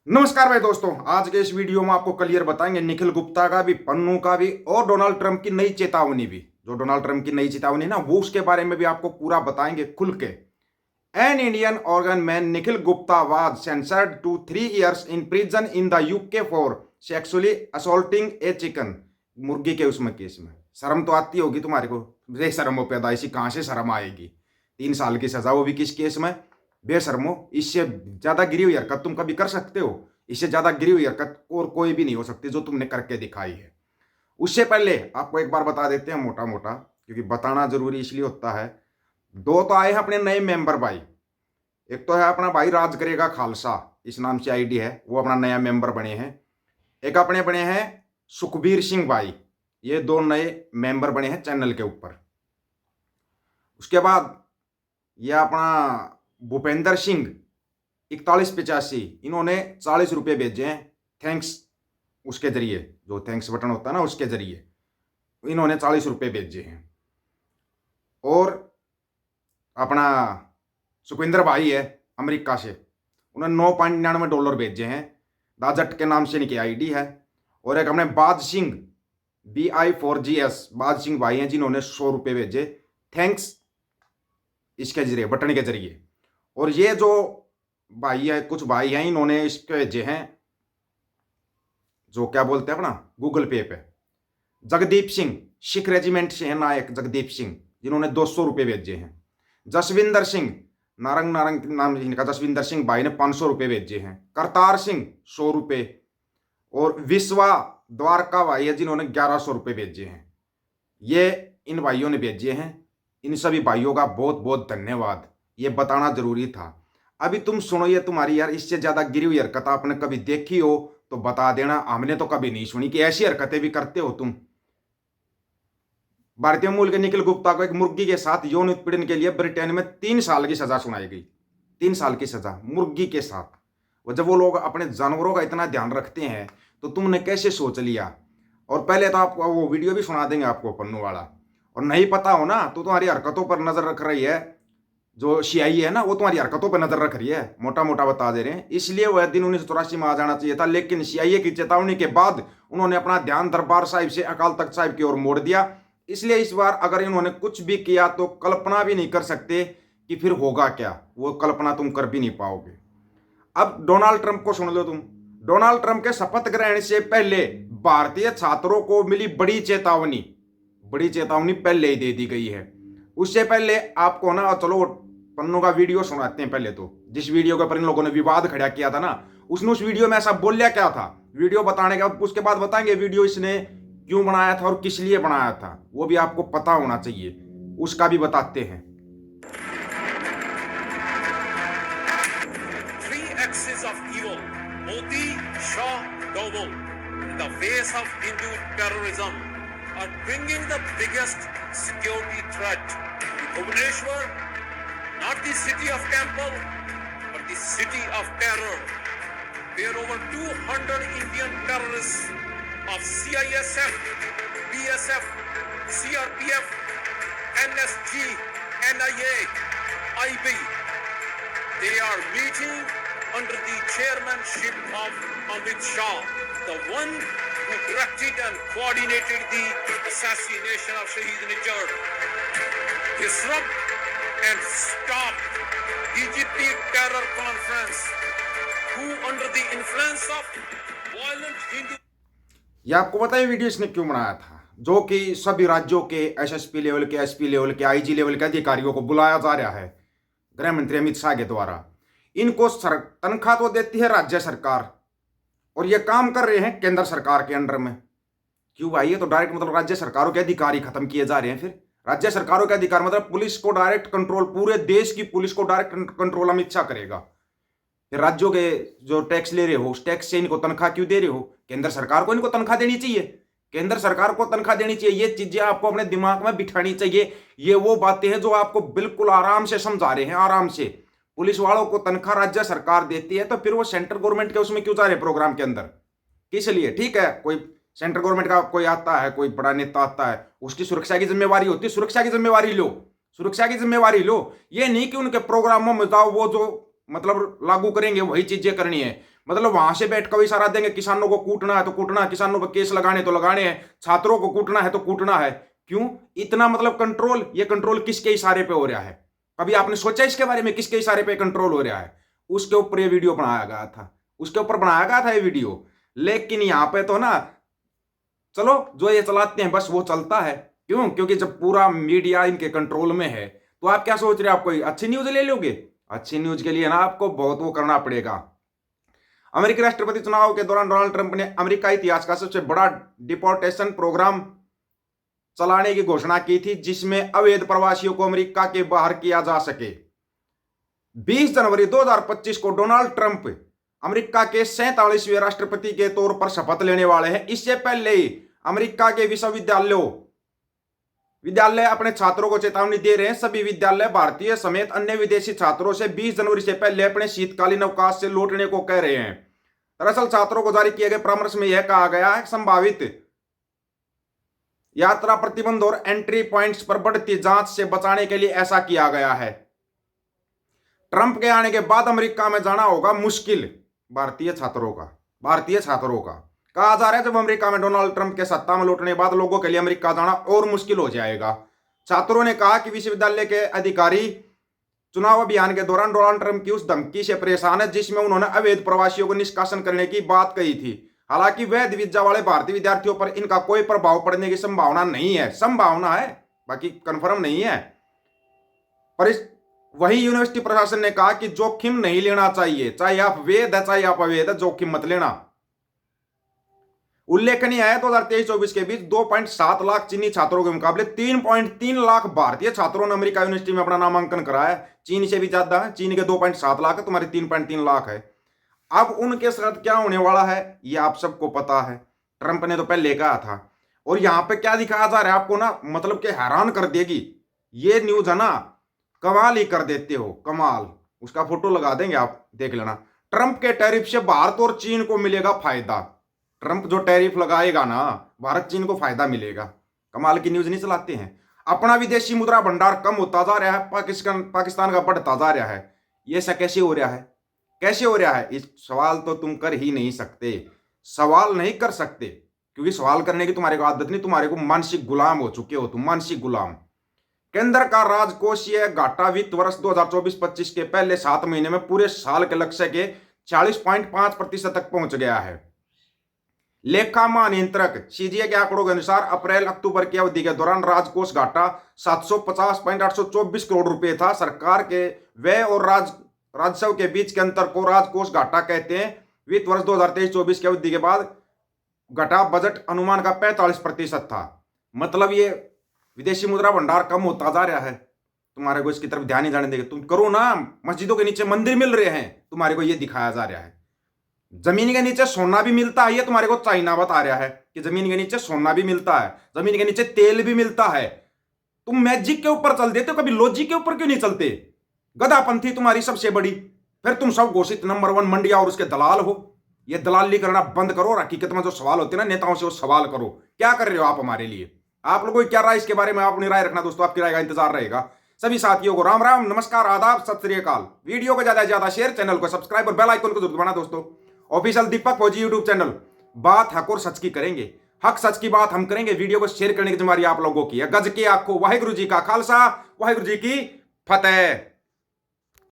नमस्कार भाई दोस्तों, आज के इस वीडियो में आपको क्लियर बताएंगे निखिल गुप्ता का भी, पन्नू का भी और डोनाल्ड ट्रंप की नई चेतावनी भी। जो डोनाल्ड ट्रंप की नई चेतावनी ना, वो उसके बारे में भी आपको पूरा बताएंगे खुल के। An Indian origin man Nikhil Gupta was sentenced to 3 years in prison in the UK for sexually assaulting a chicken. मुर्गी के उसमें केस में शर्म तो आती होगी तुम्हारे को। बेशर्म हो पैदाइशी, कहां से शर्म आएगी। 3 साल की सजा, वो भी किस केस में? बेशर्मो, इससे ज्यादा गिरी हुई हरकत तुम कभी कर सकते हो? इससे ज्यादा गिरी हुई हरकत और कोई भी नहीं हो सकती जो तुमने करके दिखाई है। उससे पहले आपको एक बार बता देते हैं मोटा मोटा, क्योंकि बताना जरूरी इसलिए होता है। दो तो आए हैं अपने नए मेंबर भाई। एक तो है अपना भाई राज करेगा खालसा, इस नाम से आईडी है, वो अपना नया मेंबर बने हैं। एक अपने बने हैं सुखबीर सिंह भाई, ये दो नए मेंबर बने हैं चैनल के ऊपर। उसके बाद ये अपना भूपेंद्र सिंह 4185, इन्होंने 40 रुपये भेजे हैं थैंक्स, उसके जरिए जो थैंक्स बटन होता है ना, उसके जरिए इन्होंने 40 रुपये भेजे हैं। और अपना सुखविंदर भाई है अमेरिका से, उन्होंने $9.99 भेजे हैं। दाजट के नाम से इनकी आईडी है। और एक अपने बाज सिंह BI4GS, बाज सिंह भाई हैं, जिन्होंने 100 रुपये भेजे थैंक्स, इसके जरिए, बटन के जरिए। और ये जो भाई है, कुछ भाई हैं, इन्होंने इसके भेजे हैं जो क्या बोलते हैं अपना गूगल पे। जगदीप सिंह, सिख रेजिमेंट से है नायक जगदीप सिंह, जिन्होंने 200 रुपये भेजे हैं। जसविंदर सिंह, नारंग नारंग नाम इनका, जसविंदर सिंह भाई ने 500 रुपये भेजे हैं। करतार सिंह 100 रुपये। और विश्वा द्वारका भाई है, जिन्होंने 1100 रुपये भेजे हैं। ये इन भाइयों ने भेजे हैं। इन सभी भाइयों का बहुत बहुत धन्यवाद। ये बताना जरूरी था। अभी तुम सुनो, ये तुम्हारी यार इससे ज्यादा गिरी हुई हरकत आपने कभी देखी हो तो बता देना। हमने तो कभी नहीं सुनी कि ऐसी हरकतें भी करते हो तुम। भारतीय मूल के निखिल गुप्ता को एक मुर्गी के साथ यौन उत्पीड़न के लिए ब्रिटेन में 3 साल की सजा सुनाई गई। 3 साल की सजा मुर्गी के साथ। वो जब वो लोग अपने जानवरों का इतना ध्यान रखते हैं तो तुमने कैसे सोच लिया? और पहले तो आपको वो वीडियो भी सुना देंगे आपको, पन्नू वाला। और नहीं पता हो ना तो तुम्हारी हरकतों पर नजर रख रही है जो CIA है ना, वो तुम्हारी हरकतों पर नजर रख रही है। मोटा मोटा बता दे रहे हैं। इसलिए वह दिन 1984 में आ जाना चाहिए था, लेकिन CIA की चेतावनी के बाद उन्होंने अपना ध्यान दरबार साहिब से अकाल तख्त साहिब की ओर मोड़ दिया। इसलिए इस बार अगर इन्होंने कुछ भी किया तो कल्पना भी नहीं कर सकते कि फिर होगा क्या। वो कल्पना तुम कर भी नहीं पाओगे। अब डोनाल्ड ट्रंप को सुन लो तुम। डोनाल्ड ट्रंप के शपथ ग्रहण से पहले भारतीय छात्रों को मिली बड़ी चेतावनी। बड़ी चेतावनी पहले ही दे दी गई है। उससे पहले आपको ना, चलो पन्नू का वीडियो सुनाते हैं पहले तो। जिस वीडियो के ऊपर इन लोगों ने विवाद खड़ा किया था ना, उसने उस वीडियो में ऐसा बोलिया क्या था, वीडियो बताने के बाद उसके बाद बताएंगे वीडियो इसने क्यों बनाया था और किस लिए बनाया था, वो भी आपको पता होना चाहिए। उसका भी बताते हैं। Axis of evil, Modi, Shah, Doval, in the face of Hindu terrorism, are bringing the biggest security threat to Bhubaneswar, not the city of temple, but the city of terror, where over 200 Indian terrorists of CISF, BSF, CRPF, NSG, NIA, IB, they are meeting under the chairmanship of Amit Shah, the one who directed and coordinated the assassination of Shaheed Nijjar. Disrupt and stop DGP terror conference, who under the influence of violent Hindu. ये आपको पता है video इसने क्यों बनाया था? जो कि सभी राज्यों के SSP लेवल के, SP लेवल के, IG लेवल के अधिकारियों को बुलाया जा रहा है गृह मंत्री अमित शाह के द्वारा। इनको तनख्वाह तो देती है राज्य सरकार, और ये काम कर रहे हैं केंद्र सरकार के अंडर में। क्यों भाई? ये तो डायरेक्ट मतलब राज्य सरकारों के अधिकार ही खत्म किए जा रहे हैं। फिर राज्य सरकारों के अधिकार मतलब पुलिस को डायरेक्ट कंट्रोल, पूरे देश की पुलिस को डायरेक्ट कंट्रोल अमित शाह करेगा। फिर राज्यों के जो टैक्स ले रहे हो, उस टैक्स से इनको तनख्वाह क्यों दे रहे हो? केंद्र सरकार को इनको तनख्वाह देनी चाहिए। केंद्र सरकार को तनख्वाह देनी चाहिए। ये चीजें आपको अपने दिमाग में बिठानी चाहिए। ये वो बातें हैं जो आपको बिल्कुल आराम से समझा रहे हैं, आराम से। पुलिस वालों को तनख्वाह राज्य सरकार देती है, तो फिर वो सेंट्रल गवर्नमेंट के उसमें क्यों जा रहे प्रोग्राम के अंदर? किस लिए? ठीक है, कोई सेंट्रल गवर्नमेंट का कोई आता है, कोई बड़ा नेता आता है, उसकी सुरक्षा की जिम्मेवारी होती है। सुरक्षा की जिम्मेवारी लो, सुरक्षा की जिम्मेवारी लो। ये नहीं कि उनके प्रोग्रामों में जाओ, वो जो मतलब लागू करेंगे वही चीजें करनी है। मतलब वहां से बैठ कर इशारा देंगे, किसानों को कूटना है तो कूटना, किसानों पर केस लगाने तो लगाने हैं, छात्रों को कूटना है तो कूटना है। क्यों इतना मतलब कंट्रोल? ये कंट्रोल किसके इशारे पे हो रहा है? कभी आपने सोचा इसके बारे में, किसके इशारे पे कंट्रोल हो रहा है? उसके ऊपर ये वीडियो बनाया गया था, उसके ऊपर बनाया गया था ये वीडियो। लेकिन यहां पे तो ना, चलो जो ये चलाते हैं बस वो चलता है। क्यों? क्योंकि जब पूरा मीडिया इनके कंट्रोल में है तो आप क्या सोच रहे हैं, आप कोई अच्छी न्यूज ले लोगे? अच्छी न्यूज के लिए ना आपको बहुत वो करना पड़ेगा। अमेरिकी राष्ट्रपति चुनाव के दौरान डोनाल्ड ट्रंप ने अमेरिका इतिहास का सबसे बड़ा डिपोर्टेशन प्रोग्राम चलाने की घोषणा की थी, जिसमें अवैध प्रवासियों को अमेरिका के बाहर किया जा सके। 20 जनवरी 2025 को डोनाल्ड ट्रंप अमेरिका के 47वें राष्ट्रपति के तौर पर शपथ लेने वाले हैं। इससे पहले ही अमेरिका के विद्यालय अपने छात्रों को चेतावनी दे रहे हैं। सभी विद्यालय भारतीय समेत अन्य विदेशी छात्रों से 20 जनवरी से पहले अपने शीतकालीन अवकाश से लौटने को कह रहे हैं। दरअसल छात्रों को जारी किए गए परामर्श में यह कहा गया है, संभावित यात्रा प्रतिबंध और एंट्री पॉइंट्स पर बढ़ती जांच से बचाने के लिए ऐसा किया गया है। ट्रंप के आने के बाद अमेरिका में जाना होगा मुश्किल भारतीय छात्रों का। कहा जा रहा है जब अमेरिका में डोनाल्ड ट्रंप के सत्ता में लौटने के बाद लोगों के लिए अमेरिका जाना और मुश्किल हो जाएगा। छात्रों ने कहा कि विश्वविद्यालय के अधिकारी चुनाव अभियान के दौरान डोनाल्ड ट्रंप की उस धमकी से परेशान है जिसमें उन्होंने अवैध प्रवासियों को निष्कासन करने की बात कही थी। हालांकि वैध वीजा वाले भारतीय विद्यार्थियों पर इनका कोई प्रभाव पड़ने की संभावना नहीं है। संभावना है, बाकी कंफर्म नहीं है। पर वही यूनिवर्सिटी प्रशासन ने कहा कि जोखिम नहीं लेना चाहिए, चाहे आप वैध है चाहे आप अवैध है, जोखिम मत लेना। उल्लेखनीय है 2023-24 के बीच 2.7 लाख चीनी छात्रों के मुकाबले 3.3 लाख भारतीय छात्रों ने अमेरिका यूनिवर्सिटी में अपना नामांकन कराया। चीन से भी ज्यादा है, चीन के 2.7 लाख है, तुम्हारे 3.3 लाख है। अब उनके साथ क्या होने वाला है ये आप सबको पता है, ट्रंप ने तो पहले कहा था। और यहां पे क्या दिखाया जा रहा है आपको ना, मतलब कि हैरान कर देगी ये न्यूज है ना, कमाल ही कर देते हो, कमाल। उसका फोटो लगा देंगे, आप देख लेना। ट्रंप के टैरिफ से भारत और चीन को मिलेगा फायदा। ट्रंप जो टैरिफ लगाएगा ना, भारत चीन को फायदा मिलेगा। कमाल की न्यूज नहीं चलाते हैं। अपना विदेशी मुद्रा भंडार कम होता जा रहा है, पाकिस्तान का बढ़ता जा रहा है। ये ऐसा कैसे हो रहा है? कैसे हो रहा है? इस सवाल तो तुम कर ही नहीं सकते, सवाल नहीं कर सकते, क्योंकि सवाल करने की तुम्हारे को आदत नहीं, तुम्हारे को मानसिक गुलाम हो चुके हो तुम, मानसिक गुलाम। केंद्र का राजकोषीय घाटा वित्त वर्ष 2024-25 के पहले 7 महीने में पूरे साल के लक्ष्य के 40.5% तक पहुंच गया है। लेखा महानियंत्रक सीजीए के आंकड़ों के अनुसार अप्रैल अक्टूबर की अवधि के दौरान राजकोष घाटा 750.824 करोड़ रुपए था। सरकार के व्यय और राजस्व के बीच के अंतर को राजकोष घाटा कहते हैं। वित्त वर्ष 2023-24 की अवधि के बाद घटा बजट अनुमान का 45% था। मतलब ये विदेशी मुद्रा भंडार कम होता जा रहा है। तुम्हारे को इसकी तरफ ध्यान नहीं जाने देंगे। तुम करो ना, मस्जिदों के नीचे मंदिर मिल रहे हैं, तुम्हारे को ये दिखाया जा रहा है। जमीन के नीचे सोना भी मिलता है, ये तुम्हारे को चाइना बता रहा है कि जमीन के नीचे सोना भी मिलता है, जमीन के नीचे तेल भी मिलता है। तुम मैजिक के ऊपर चल देते हो, कभी लॉजिक के ऊपर क्यों नहीं चलते? गधापंथी तुम्हारी सबसे बड़ी, फिर तुम सब घोषित नंबर 1 मंडिया और उसके दलाल हो। ये दलाली करना बंद करो और हकीकत में जो सवाल होते हैं ना नेताओं से, वो सवाल करो। क्या कर रहे हो आप हमारे लिए? आप लोगों की क्या राय इसके बारे में? आप अपनी राय रखना दोस्तों, आपकी राय का इंतजार रहेगा। सभी साथियों को राम राम, नमस्कार, आदाब, सत श्री अकाल। वीडियो को ज्यादा से ज्यादा शेयर, चैनल को सब्सक्राइब और बेल आइकन को जरूर दबाना दोस्तों। ऑफिशियल दीपक फौजी यूट्यूब चैनल, बात हक और सच की करेंगे, हक सच की बात हम करेंगे। वीडियो को शेयर करने की जिम्मेदारी आप लोगों की है। गज के आखो वाहिगुरु जी का खालसा, वाहिगुरु जी की फतेह।